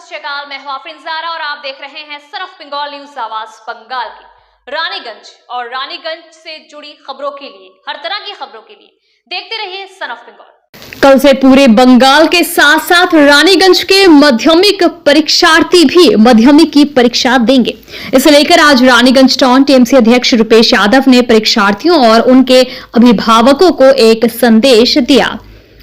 सत श्री अकाल, मैं हूं आफरीन ज़ारा और आप देख रहे हैं सन ऑफ बंगाल न्यूज आवाज बंगाल की। रानीगंज और रानीगंज से जुड़ी खबरों के लिए, हर तरह की खबरों के लिए देखते रहिए सन ऑफ बंगाल। कल से पूरे बंगाल के साथ साथ रानीगंज के माध्यमिक परीक्षार्थी भी माध्यमिक की परीक्षा देंगे। इसे लेकर आज रानीगंज टाउन टीएमसी अध्यक्ष रुपेश यादव ने परीक्षार्थियों और उनके अभिभावकों को एक संदेश दिया।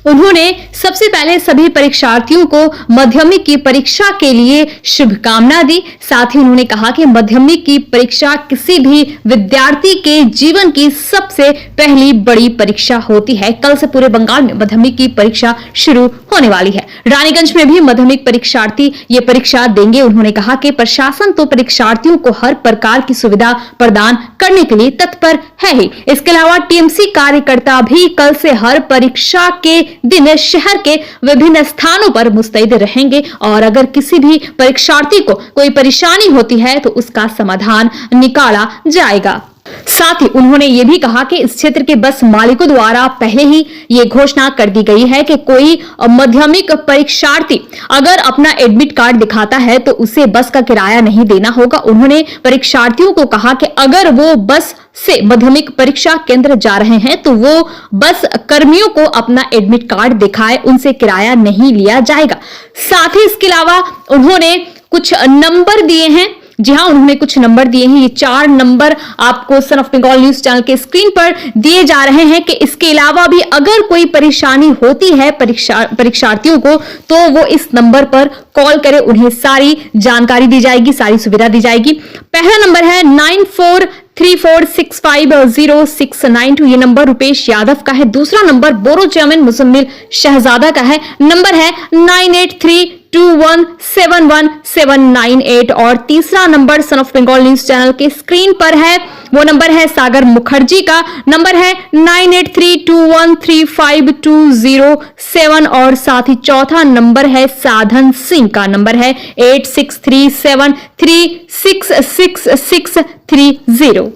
उन्होंने सबसे पहले सभी परीक्षार्थियों को माध्यमिक की परीक्षा के लिए शुभकामना दी। साथ ही उन्होंने कहा कि माध्यमिक की परीक्षा किसी भी विद्यार्थी के जीवन की सबसे पहली बड़ी परीक्षा होती है। कल से पूरे बंगाल में माध्यमिक की परीक्षा शुरू होने वाली है। रानीगंज में भी माध्यमिक परीक्षार्थी ये परीक्षा देंगे। उन्होंने कहा कि प्रशासन तो परीक्षार्थियों को हर प्रकार की सुविधा प्रदान करने के लिए तत्पर है ही। इसके अलावा टीएमसी कार्यकर्ता भी कल से हर परीक्षा के दिन शहर के विभिन्न स्थानों पर मुस्तैद रहेंगे और अगर किसी भी परीक्षार्थी को कोई परेशानी होती है तो उसका समाधान निकाला जाएगा। साथ ही उन्होंने ये भी कहा कि इस क्षेत्र के बस मालिकों द्वारा पहले ही ये घोषणा कर दी गई है कि कोई माध्यमिक परीक्षार्थी अगर अपना एडमिट कार्ड दिखाता है तो उसे बस का किराया नहीं देना होगा। उन्होंने परीक्षार्थियों को कहा कि अगर वो बस से माध्यमिक परीक्षा केंद्र जा रहे हैं तो वो बस कर्मियों को अपना एडमिट कार्ड दिखाए, उनसे किराया नहीं लिया जाएगा। साथ ही इसके अलावा उन्होंने कुछ नंबर दिए हैं। जी हाँ, उन्होंने कुछ नंबर दिए हैं। ये 4 नंबर आपको son of Bengal news channel के स्क्रीन पर दिए जा रहे हैं कि इसके अलावा भी अगर कोई परेशानी होती है परीक्षार्थियों को तो वो इस नंबर पर कॉल करें, उन्हें सारी जानकारी दी जाएगी, सारी सुविधा दी जाएगी। पहला नंबर है 9434650692। ये नंबर रुपेश यादव का है। दूसरा number borough chairman Muzammil Shahzada का है। नंबर है 9832171798 और तीसरा नंबर son of Bengal news channel के स्क्रीन पर है, वो नंबर है सागर मुखर्जी का। नंबर है 9832135207 और साथ ही चौथा नंबर है साधन सिंह का। नंबर है 8637366630।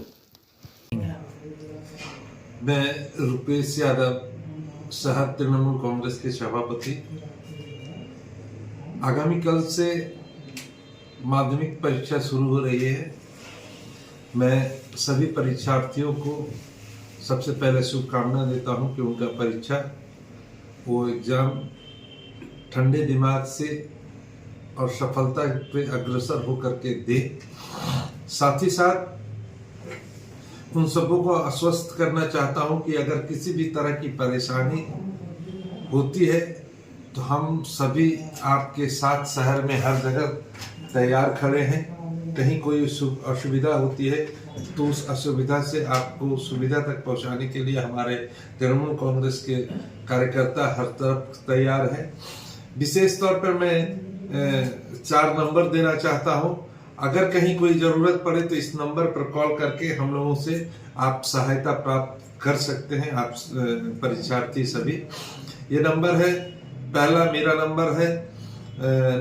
मैं रुपेश यादव, शहर तृणमूल कांग्रेस के सभापति। आगामी कल से माध्यमिक परीक्षा शुरू हो रही है। मैं सभी परीक्षार्थियों को सबसे पहले शुभकामना देता हूं कि उनका परीक्षा वो एग्जाम ठंडे दिमाग से और सफलता पे अग्रसर होकर के दे। साथ ही साथ उन सबों को आश्वस्त करना चाहता हूं कि अगर किसी भी तरह की परेशानी होती है तो हम सभी आपके साथ शहर में हर जगह तैयार खड़े हैं। कहीं कोई असुविधा होती है तो उस असुविधा से आपको सुविधा तक पहुंचाने के लिए हमारे तृणमूल कांग्रेस के कार्यकर्ता हर तरफ तैयार हैं। विशेष तौर पर मैं 4 नंबर देना चाहता हूं। अगर कहीं कोई जरूरत पड़े तो इस नंबर पर कॉल करके हम लोगों से आप सहायता प्राप्त कर सकते हैं, आप परीक्षार्थी सभी। ये नंबर है, पहला मेरा नंबर है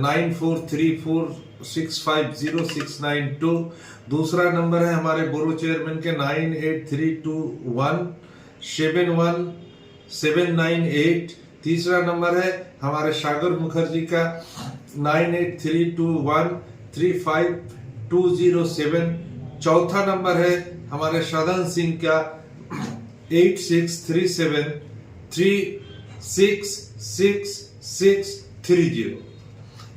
9434650692। दूसरा नंबर है हमारे बोरो चेयरमैन के 9832171798। तीसरा नंबर है हमारे सागर मुखर्जी का 9832135207। चौथा नंबर है हमारे साधन सिंह का 8637366630।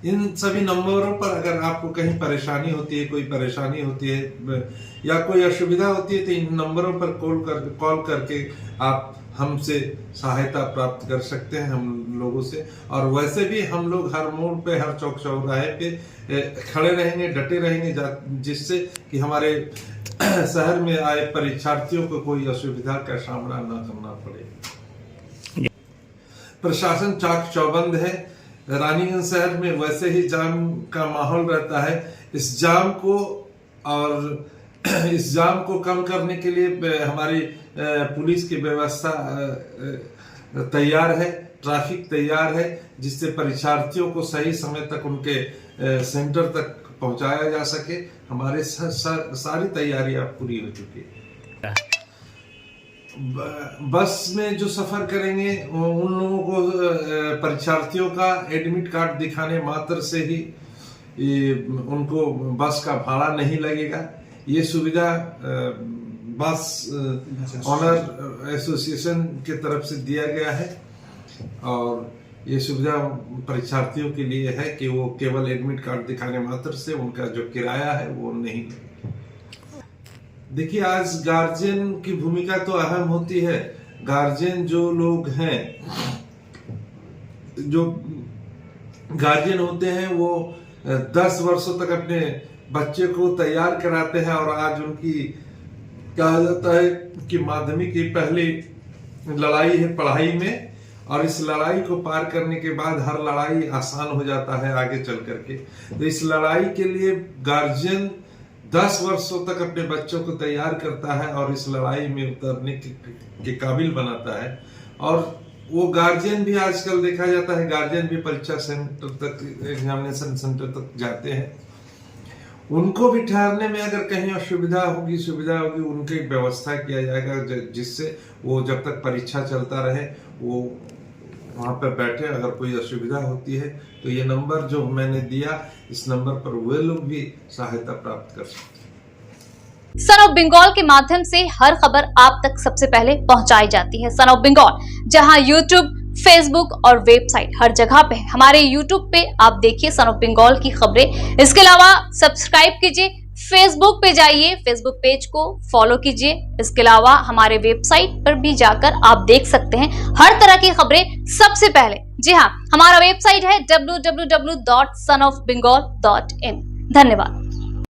इन सभी नंबरों पर अगर आपको कहीं परेशानी होती है, कोई परेशानी होती है या कोई असुविधा होती है तो इन नंबरों पर कॉल करके आप हमसे सहायता प्राप्त कर सकते हैं, हम लोगों से। और वैसे भी हम लोग हर मोड़ पे, हर चौक चौराहे पे खड़े रहेंगे, डटे रहेंगे, जिससे कि हमारे शहर में आए परीक्षार्थियों को कोई असुविधा का सामना न करना पड़े। प्रशासन चाक चौबंद है। रानीगंज शहर में वैसे ही जाम का माहौल रहता है। इस जाम को कम करने के लिए हमारी पुलिस की व्यवस्था तैयार है, ट्रैफिक तैयार है, जिससे परीक्षार्थियों को सही समय तक उनके सेंटर तक पहुंचाया जा सके। हमारे सारी तैयारियां पूरी हो चुकी है। बस में जो सफर करेंगे उन लोगों को परीक्षार्थियों का एडमिट कार्ड दिखाने मात्र से ही उनको बस का भाड़ा नहीं लगेगा। ये सुविधा बस ऑनर एसोसिएशन के तरफ से दिया गया है और ये सुविधा परीक्षार्थियों के लिए है कि वो केवल एडमिट कार्ड दिखाने मात्र से उनका जो किराया है वो नहीं। देखिए, आज गार्जियन की भूमिका तो अहम होती है। गार्जियन जो लोग हैं, जो गार्जियन होते हैं, वो 10 वर्षों तक अपने बच्चे को तैयार कराते हैं और आज उनकी कहा जाता है कि माध्यमिक की पहली लड़ाई है पढ़ाई में, और इस लड़ाई को पार करने के बाद हर लड़ाई आसान हो जाता है आगे चल करके। तो इस लड़ाई के लिए गार्जियन 10 वर्षों तक अपने बच्चों को तैयार करता है और इस लड़ाई में उतरने के काबिल बनाता है। और वो गार्जियन भी आजकल देखा जाता है, गार्जियन भी परीक्षा सेंटर तक, एग्जामिनेशन सेंटर तक जाते हैं। उनको भी ठहरने में अगर कहीं सुविधा होगी उनकी व्यवस्था किया जाएगा, जिससे वो जब तक परीक्षा चलता रहे वो वहां पर बैठे। अगर कोई असुविधा होती है तो ये नंबर जो मैंने दिया, इस नंबर पर वे लोग भी सहायता प्राप्त कर सकते हैं। सन ऑफ बंगाल के माध्यम से हर खबर आप तक सबसे पहले पहुंचाई जाती है। सन ऑफ बंगाल, जहां यूट्यूब, फेसबुक और वेबसाइट हर जगह पे, हमारे यूट्यूब पे आप देखिए सन ऑफ बंगाल की खबरें। इसके अलावा सब्सक्राइब कीजिए, फेसबुक पे जाइए, फेसबुक पेज को फॉलो कीजिए। इसके अलावा हमारे वेबसाइट पर भी जाकर आप देख सकते हैं हर तरह की खबरें सबसे पहले। जी हाँ, हमारा वेबसाइट है www.sonofbengal.in। धन्यवाद।